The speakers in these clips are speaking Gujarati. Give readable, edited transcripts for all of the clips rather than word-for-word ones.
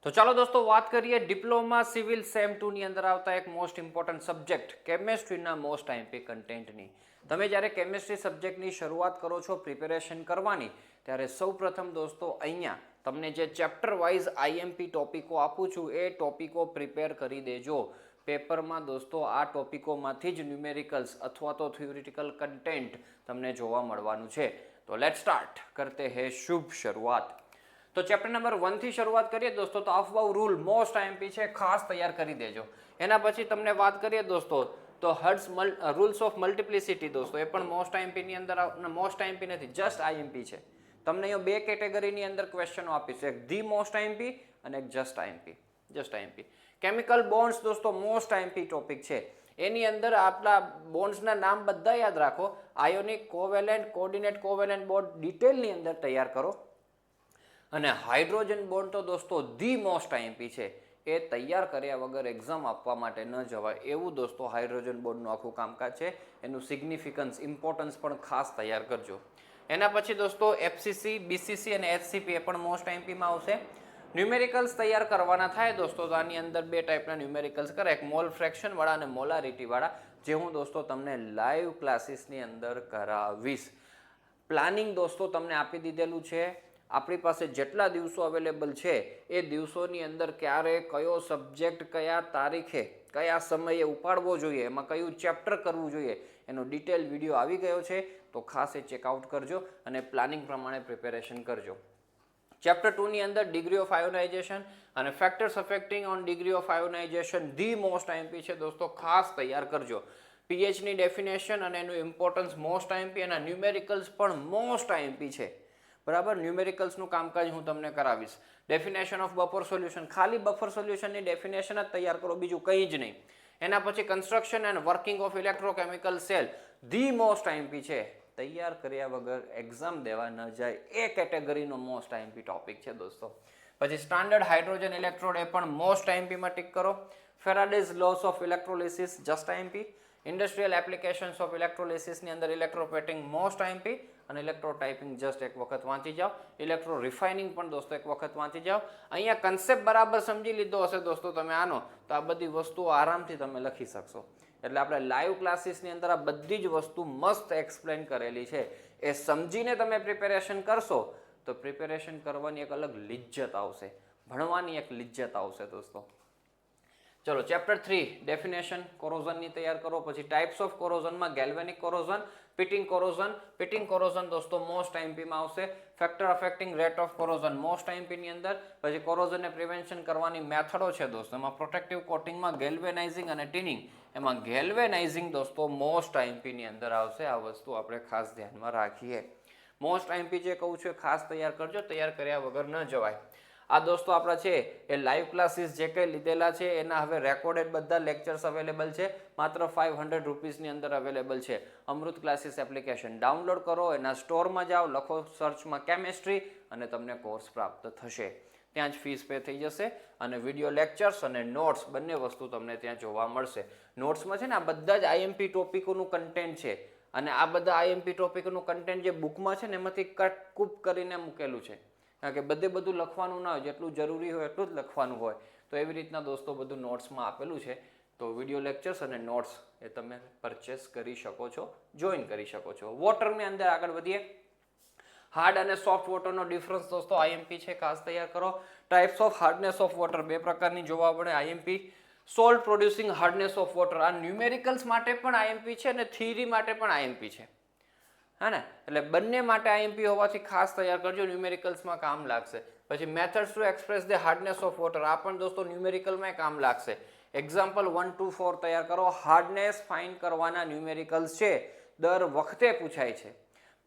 તો ચાલો દોસ્તો વાત કરીએ ડિપ્લોમા સિવિલ સેમ 2 ની અંદર આવતા એક મોસ્ટ ઇમ્પોર્ટન્ટ સબ્જેક્ટ કેમેસ્ટ્રીના મોસ્ટ આઈએમપી કન્ટેન્ટની. તમે જ્યારે કેમેસ્ટ્રી સબ્જેક્ટની શરૂઆત કરો છો પ્રિપેરેશન કરવાની, ત્યારે સૌપ્રથમ દોસ્તો અહીંયા તમને જે ચેપ્ટર વાઇઝ આઈએમપી ટોપિકો આપું છું એ ટોપિકો પ્રિપેર કરી દેજો. પેપરમાં દોસ્તો આ ટોપિકોમાંથી જ ન્યુમેરિકલ્સ અથવા તો થિયોરિટિકલ કન્ટેન્ટ તમને જોવા મળવાનું છે. તો લેટ સ્ટાર્ટ કરતે હે શુભ શરૂઆત. તો ચેપ્ટર નંબર 1 થી શરૂઆત કરીએ દોસ્તો. તો અફબાઉ રૂલ મોસ્ટ આઈએમપી છે, ખાસ તૈયાર કરી દેજો. એના પછી તમને વાત કરીએ દોસ્તો તો હર્ટ્ઝ રૂલ્સ ઓફ મલ્ટિપ્લિસિટી દોસ્તો એ પણ મોસ્ટ આઈએમપી ની અંદર મોસ્ટ આઈએમપી નથી, જસ્ટ આઈએમપી છે. તમને અહીંયા બે કેટેગરીની અંદર ક્વેશ્ચનો આપીશ, એક ધી મોસ્ટ આઈએમપી અને એક જસ્ટ આઈએમપી. કેમિકલ બોન્ડ્સ દોસ્તો મોસ્ટ આઈએમપી ટોપિક છે. એની અંદર આપણા બોન્ડ્સના નામ બધા યાદ રાખો. Ionic, covalent, coordinate covalent bond ડિટેલની અંદર તૈયાર કરો. અને હાઇડ્રોજન બોન્ડ તો દોસ્તો ધી મોસ્ટ આઈએમપી છે, એ તૈયાર કર્યા વગર એક્ઝામ આપવા માટે ન જવાય એવું દોસ્તો હાઇડ્રોજન બોન્ડનું આખું કામકાજ છે. એનું સિગ્નિફિકન્સ, ઇમ્પોર્ટન્સ પણ ખાસ તૈયાર કરજો. એના પછી દોસ્તો એફસીસી, બીસીસી અને એચસીપી એ પણ મોસ્ટ આઈએમપીમાં આવશે. ન્યુમેરિકલ્સ તૈયાર કરવાના થાય દોસ્તો તો આની અંદર બે ટાઈપના ન્યુમેરિકલ્સ કરે, એક મોલ ફ્રેક્શન વાળા અને મોલારિટી વાળા, જે હું દોસ્તો તમને લાઈવ ક્લાસીસની અંદર કરાવીશ. પ્લાનિંગ દોસ્તો તમને આપી દીધેલું છે. આપણી પાસે જેટલા દિવસો અવેલેબલ છે એ દિવસોની અંદર ક્યારે કયો સબ્જેક્ટ કયા તારીખે કયા સમયે ઉપાડવો જોઈએ, એમાં કયું ચેપ્ટર કરવું જોઈએ, એનો ડિટેલ વિડીયો આવી ગયો છે. તો ખાસ એ ચેકઆઉટ કરજો અને પ્લાનિંગ પ્રમાણે પ્રિપેરેશન કરજો. ચેપ્ટર 2 ની અંદર ડિગ્રી ઓફ આયોનાઇઝેશન અને factors affecting on degree of ionisation the most IMP છે દોસ્તો, ખાસ તૈયાર કરજો. પીએચની ડેફિનેશન અને એનું ઇમ્પોર્ટન્સ મોસ્ટ આઈએમપી, અને ન્યુમેરિકલ્સ પણ મોસ્ટ આઈએમપી છે. બરાબર, ન્યુમેરિકલ્સનું કામકાજ હું તમને કરાવીશ. ડેફિનેશન ઓફ બફર સોલ્યુશન, ખાલી બફર સોલ્યુશનની ડેફિનેશન જ તૈયાર કરો, બીજું કંઈ જ નહીં. એના પછી construction and working of electrochemical cell the most IMP છે, તૈયાર કર્યા વગર એક્ઝામ દેવા ન જાય એ કેટેગરીનો મોસ્ટ આઈએમપી ટોપિક છે દોસ્તો. પછી સ્ટાન્ડર્ડ હાઇડ્રોજન ઇલેક્ટ્રોડ એ પણ મોસ્ટ આઈએમપીમાં ટિક કરો. Faraday's laws of electrolysis just IMP. Industrial applications of ઇલેક્ટ્રોલિસિસની અંદર ઇલેક્ટ્રોપેટિંગ મોસ્ટ આઈએમપી અને ઇલેક્ટ્રો ટાઈપિંગ જસ્ટ એક વખત વાંચી જાઓ. ઇલેક્ટ્રો રિફાઇનિંગ પણ દોસ્તો એક વખત વાંચી જાઓ. અહીંયા કન્સેપ્ટ બરાબર સમજી લીધો હશે દોસ્તો તમે આનો, તો આ બધી વસ્તુઓ આરામથી તમે લખી શકશો. એટલે આપણે લાઈવ ક્લાસીસની અંદર આ બધી જ વસ્તુ મસ્ત એક્સપ્લેન કરેલી છે. એ સમજીને તમે પ્રિપેરેશન કરશો તો પ્રિપેરેશન કરવાની એક અલગ લિજ્જત આવશે, ભણવાની એક લિજ્જત આવશે દોસ્તો. ચલો ચેપ્ટર 3 ડેફિનેશન કોરોઝનની તૈયાર કરો. પછી ટાઇપ્સ ઓફ કોરોઝનમાં ગેલ્વેનિક કોરોઝન, પિટિંગ કોરોઝન દોસ્તો મોસ્ટ આઈએમપીમાં આવશે. Factor affecting rate of corrosion most આઈએમપીની અંદર. પછી કોરોઝનને પ્રિવેન્શન કરવાની મેથડો છે દોસ્તો, એમાં પ્રોટેક્ટિવ કોટિંગમાં ગેલ્વેનાઇઝિંગ અને ટીનિંગ, એમાં ગેલ્વેનાઇઝિંગ દોસ્તો મોસ્ટ આઈએમપીની અંદર આવશે. આ વસ્તુ આપણે ખાસ ધ્યાનમાં રાખીએ. મોસ્ટ આઈએમપી જે કહું છું ખાસ તૈયાર કરજો, તૈયાર કર્યા વગર ન જવાય. આ દોસ્તો આપણા છે એ લાઈવ ક્લાસીસ જે કંઈ લીધેલા છે એના હવે રેકોર્ડેડ બધા લેક્ચર્સ અવેલેબલ છે, માત્ર 500 રૂપીસની અંદર અવેલેબલ છે. અમૃત ક્લાસીસ એપ્લિકેશન ડાઉનલોડ કરો, એના સ્ટોરમાં જાઓ, લખો સર્ચમાં કેમેસ્ટ્રી અને તમને કોર્સ પ્રાપ્ત થશે. ત્યાં જ ફીસ પે થઈ જશે અને વિડીયો લેક્ચર્સ અને નોટ્સ બંને વસ્તુ તમને ત્યાં જોવા મળશે. નોટ્સમાં છે ને આ બધા જ આઈએમપી ટોપિકોનું કન્ટેન્ટ છે, અને આ બધા આઈએમપી ટોપિકનું કન્ટેન્ટ જે બુકમાં છે ને એમાંથી કટ કરીને મૂકેલું છે. કારણ કે બધું લખવાનું ના હોય, જેટલું જરૂરી હોય એટલું જ લખવાનું હોય. તો એવી રીતના દોસ્તો બધું નોટ્સમાં આપેલું છે. તો વિડીયો લેક્ચર્સ અને નોટ્સ એ તમે પરચેસ કરી શકો છો, જોઈન કરી શકો છો. વોટરની અંદર આગળ વધીએ. હાર્ડ અને સોફ્ટ વોટરનો ડિફરન્સ દોસ્તો આઈએમપી છે, ખાસ તૈયાર કરો. Types of hardness of water બે પ્રકારની જોવા મળે IMP. Salt producing hardness of water આ ન્યુમેરિકલ્સ માટે પણ આઈએમપી છે અને થિયરી માટે પણ આઈએમપી છે. હા ને, એટલે બંને માટે આઈએમપી હોવાથી ખાસ તૈયાર કરજો, ન્યુમેરિકલ્સમાં કામ લાગશે. પછી methods two express the hardness of water આ પણ દોસ્તો ન્યુમેરિકલમાં કામ લાગશે. એક્ઝામ્પલ 1 to 4 તૈયાર કરો. હાર્ડનેસ ફાઇન્ડ કરવાના ન્યુમેરિકલ્સ છે, દર વખતે પૂછાય છે.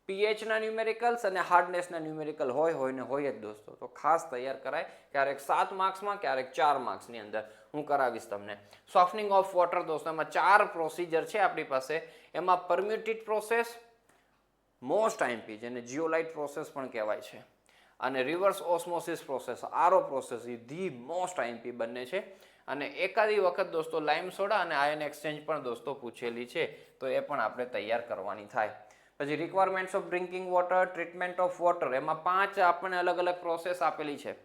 પીએચના ન્યુમેરિકલ્સ અને હાર્ડનેસના ન્યુમેરિકલ હોય જ દોસ્તો. તો ખાસ તૈયાર કરાય, ક્યારેક 7 માર્ક્સમાં, ક્યારેક 4 માર્ક્સની અંદર હું કરાવીશ તમને. સોફ્ટનિંગ ઓફ વોટર દોસ્તો એમાં 4 પ્રોસિજર છે આપણી પાસે. એમાં પરમ્યુટેડ પ્રોસેસ મોસ્ટ આઈએમપી, જેને જીઓલાઇટ પ્રોસેસ પણ કહેવાય છે, અને reverse osmosis process RO process, A the most IMP બંને છે. અને એકાદી વખત દોસ્તો લાઇમ સોડા અને આયન એક્સચેન્જ પણ દોસ્તો પૂછેલી છે, તો એ પણ આપણે તૈયાર કરવાની થાય. પછી requirements of drinking water, treatment of water, એમાં 5 આપણને અલગ અલગ પ્રોસેસ આપેલી છે.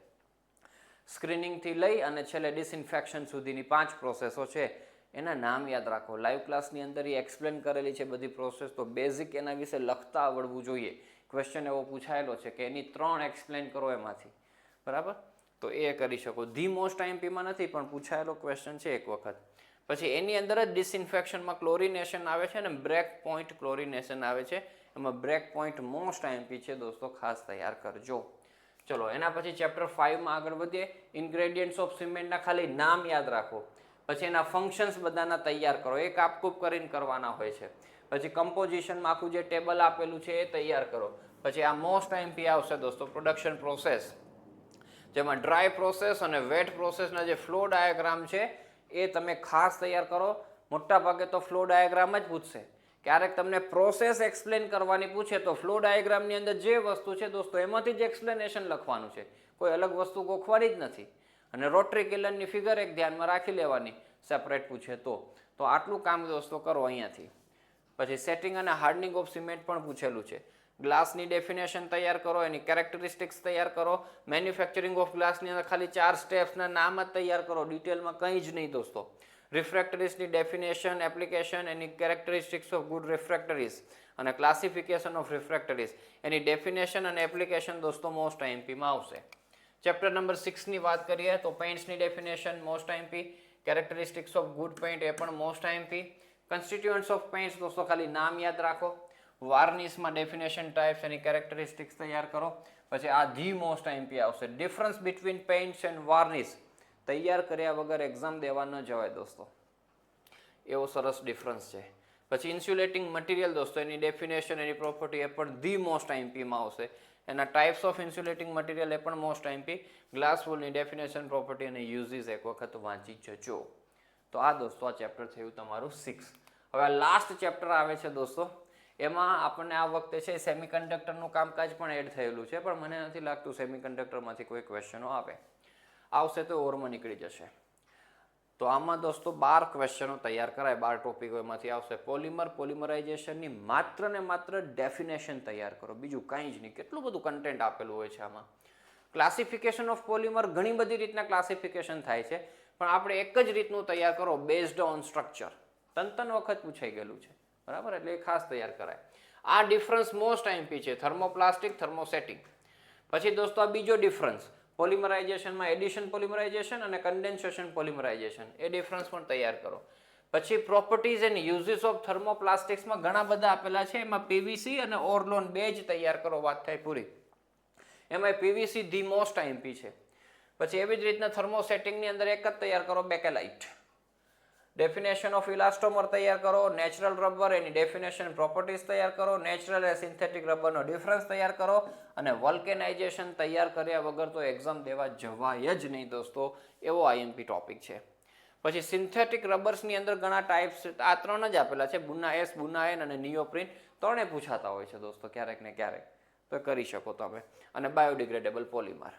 સ્ક્રીનિંગથી લઈ અને છેલ્લે ડિસઇન્ફેક્શન સુધીની 5 પ્રોસેસો છે એના નામ યાદ રાખો. લાઈવ ક્લાસની અંદર એ એક્સપ્લેન કરેલી છે બધી પ્રોસેસ, તો બેઝિક એના વિશે લખતા આવડવું જોઈએ. ક્વેશ્ચન એવો પૂછાયેલો છે કે એની 3 એક્સપ્લેન કરો એમાંથી, બરાબર, તો એ કરી શકો. ધી મોસ્ટ આઈએમપીમાં નથી પણ પૂછાયેલો ક્વેશ્ચન છે એક વખત. પછી એની અંદર જ ડિસઇન્ફેક્શનમાં ક્લોરિનેશન આવે છે અને બ્રેક પોઈન્ટ ક્લોરિનેશન આવે છે. એમાં બ્રેક પોઈન્ટ મોસ્ટ આઈએમપી છે દોસ્તો, ખાસ તૈયાર કરજો. ચલો એના પછી ચેપ્ટર 5માં આગળ વધીએ. ઇન્ગ્રેડિયન્ટ્સ ઓફ સિમેન્ટના ખાલી નામ યાદ રાખો, પછી એના ફંક્શન્સ બધાના તૈયાર કરો, એક આપકૂપ કરીને કરવાના હોય છે. પછી કમ્પોઝિશનમાં આખું જે ટેબલ આપેલું છે એ તૈયાર કરો. પછી આ મોસ્ટ આઈએમપી આવશે દોસ્તો, પ્રોડક્શન પ્રોસેસ, જેમાં ડ્રાય પ્રોસેસ અને વેટ પ્રોસેસના જે ફ્લો ડાયાગ્રામ છે એ તમે ખાસ તૈયાર કરો. મોટા ભાગે તો ફ્લો ડાયાગ્રામ જ પૂછશે. ક્યારેક તમને પ્રોસેસ એક્સપ્લેન કરવાની પૂછે તો ફ્લો ડાયાગ્રામની અંદર જે વસ્તુ છે દોસ્તો એમાંથી જ એક્સપ્લેનેશન લખવાનું છે, કોઈ અલગ વસ્તુ ગોખવાની જ નથી. અને રોટરી કિલનની ફિગર એક ધ્યાનમાં રાખી લેવાની સેપરેટ પૂછે તો આટલું કામ દોસ્તો કરો અહીંયાથી. પછી સેટિંગ અને હાર્ડનિંગ ઓફ સિમેન્ટ પણ પૂછેલું છે. ગ્લાસની ડેફિનેશન તૈયાર કરો, એની કેરેક્ટરિસ્ટિક્સ તૈયાર કરો. મેન્યુફેક્ચરિંગ ઓફ ગ્લાસની અંદર ખાલી 4 સ્ટેપ્સના નામ જ તૈયાર કરો, ડિટેલમાં કંઈ જ નહીં દોસ્તો. રિફ્રેક્ટરીઝની ડેફિનેશન, એપ્લિકેશન, એની કેરેક્ટરિસ્ટિક્સ ઓફ ગુડ રિફ્રેક્ટરીઝ અને ક્લાસિફિકેશન ઓફ રિફ્રેક્ટરીઝ, એની ડેફિનેશન અને એપ્લિકેશન દોસ્તો મોસ્ટ આઈએમપીમાં આવશે. ચેપ્ટર નંબર 6ની વાત કરીએ તો પેઇન્ટ્સની definition most IMP, characteristics of good paint એ પણ most IMP. Constituents of paints દોસ્તો ખાલી નામ યાદ રાખો. વાર્નિશમાં ડેફિનેશન, ટાઈપ્સ, એની કેરેક્ટરિસ્ટિક્સ તૈયાર કરો. પછી આ ધી મોસ્ટ આઈએમપી આવશે, difference between paints and varnish. તૈયાર કર્યા વગર એક્ઝામ દેવા ન જવાય દોસ્તો, એવો સરસ ડિફરન્સ છે. પછી ઇન્સ્યુલેટિંગ મટીરિયલ દોસ્તો, એની ડેફિનેશન, એની પ્રોપર્ટી એ પણ ધી મોસ્ટ આઈએમપીમાં આવશે. એના ટાઈપ્સ ઓફ ઇન્સ્યુલેટિંગ મટીરિયલ એ પણ મોસ્ટ આઈએમપી. ગ્લાસ વૂલની ડેફિનેશન, પ્રોપર્ટી અને યુઝીસ એક વખત વાંચી જજો. તો આ દોસ્તો આ ચેપ્ટર થયું તમારું 6. હવે આ લાસ્ટ ચેપ્ટર આવે છે દોસ્તો, એમાં આપણને આ વખતે છે સેમિકન્ડક્ટરનું કામકાજ પણ એડ થયેલું છે, પણ મને નથી લાગતું સેમિકન્ડક્ટરમાંથી કોઈ ક્વેશ્ચનો આવે. આવશે તો ઓરમાં નીકળી જશે. તો આમાં દોસ્તો 12 ક્વેશ્ચનો તૈયાર કરાય, 12 ટોપિકો એમાંથી આવશે. પોલિમરાઇઝેશનની માત્ર ને માત્ર ડેફિનેશન તૈયાર કરો, બીજું કાંઈ જ નહીં. કેટલું બધું કન્ટેન્ટ આપેલું હોય છે આમાં. ક્લાસિફિકેશન ઓફ પોલિમર, ઘણી બધી રીતના ક્લાસિફિકેશન થાય છે, પણ આપણે એક જ રીતનું તૈયાર કરો બેઝડ ઓન સ્ટ્રક્ચર. તન વખત પૂછાઈ ગયેલું છે, બરાબર, એટલે એ ખાસ તૈયાર કરાય. આ ડિફરન્સ મોસ્ટ આઈએમપી છે, થર્મોપ્લાસ્ટિક, થર્મોસેટિક. પછી દોસ્તો આ બીજો ડિફરન્સ, પોલિમરાઇઝેશનમાં એડિશન પોલિમરાઇઝેશન અને કન્ડેન્સેશન પોલિમરાઇઝેશન, એ ડિફરન્સ પણ તૈયાર કરો. પછી પ્રોપર્ટીઝ એન્ડ યુઝિસ ઓફ થર્મોપ્લાસ્ટિક્સમાં ઘણા બધા આપેલા છે, એમાં પીવીસી અને ઓર્લોન બે જ તૈયાર કરો, વાત થાય પૂરી. એમાં પીવીસી ધી મોસ્ટ આઈએમપી છે. પછી એવી જ રીતના થર્મોસેટિંગની અંદર એક જ તૈયાર કરો, બેકેલાઇટ. ડેફિનેશન ઓફ ઇલાસ્ટોમર તૈયાર કરો. નેચરલ રબર, એની ડેફિનેશન, પ્રોપર્ટીઝ તૈયાર કરો. નેચરલ અને સિન્થેટિક રબરનો ડિફરન્સ તૈયાર કરો. અને વલ્કેનાઇઝેશન તૈયાર કર્યા વગર તો એક્ઝામ દેવા જવાય જ નહીં દોસ્તો, એવો આઈએમપી ટોપિક છે. પછી સિન્થેટિક રબર્સની અંદર ઘણા ટાઈપ્સ, આ 3 જ આપેલા છે, બુના-એસ, બુના-એન અને નિયોપ્રિન. 3 પૂછાતા હોય છે દોસ્તો ક્યારેક ને ક્યારેક, તો કરી શકો તમે. અને બાયોડિગ્રેડેબલ પોલિમર.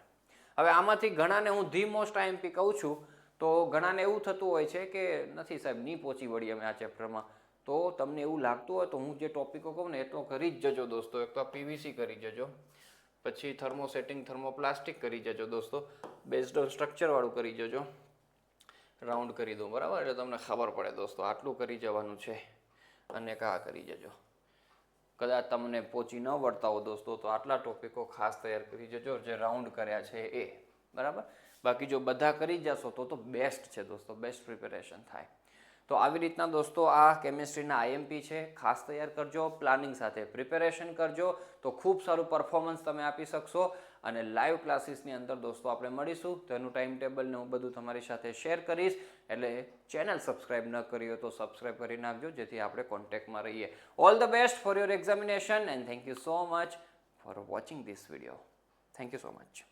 હવે આમાંથી ઘણાને હું ધી મોસ્ટ આઈએમપી કહું છું, તો ઘણાને એવું થતું હોય છે કે નથી સાહેબ, નહીં પહોંચી વળી અમે આ ચેપ્ટરમાં. તો તમને એવું લાગતું હોય તો હું જે ટોપિકો કહું ને એ તો કરી જ જજો દોસ્તો. એક તો પીવીસી કરી જજો, પછી થર્મોસેટિંગ, થર્મોપ્લાસ્ટિક કરી જજો દોસ્તો, બેઝડ ઓન સ્ટ્રક્ચરવાળું કરી જજો, રાઉન્ડ કરી દઉં, બરાબર, એટલે તમને ખબર પડે દોસ્તો. આટલું કરી જવાનું છે અને કા કરી જજો. કદાચ તમને પહોંચી ન વળતા હો દોસ્તો તો આટલા ટોપિકો ખાસ તૈયાર કરી જજો જે રાઉન્ડ કર્યા છે એ, બરાબર. બાકી જો બધા કરી જશો તો બેસ્ટ છે દોસ્તો, બેસ્ટ પ્રિપેરેશન થાય. તો આવી રીતના દોસ્તો આ કેમિસ્ટ્રીના આઈએમપી છે, ખાસ તૈયાર કરજો, પ્લાનિંગ સાથે પ્રિપેરેશન કરજો તો ખૂબ સારું પરફોર્મન્સ તમે આપી શકશો. અને લાઈવ ક્લાસીસની અંદર દોસ્તો આપણે મળીશું, તો એનું ટાઈમ ટેબલ ને હું બધું તમારી સાથે શેર કરીશ. એટલે ચેનલ સબસ્ક્રાઈબ ન કરી હોય તો સબસ્ક્રાઈબ કરી નાખજો, જેથી આપણે કોન્ટેક્ટમાં રહીએ. All the best for your examination and thank you so much for watching this video. Thank you so much.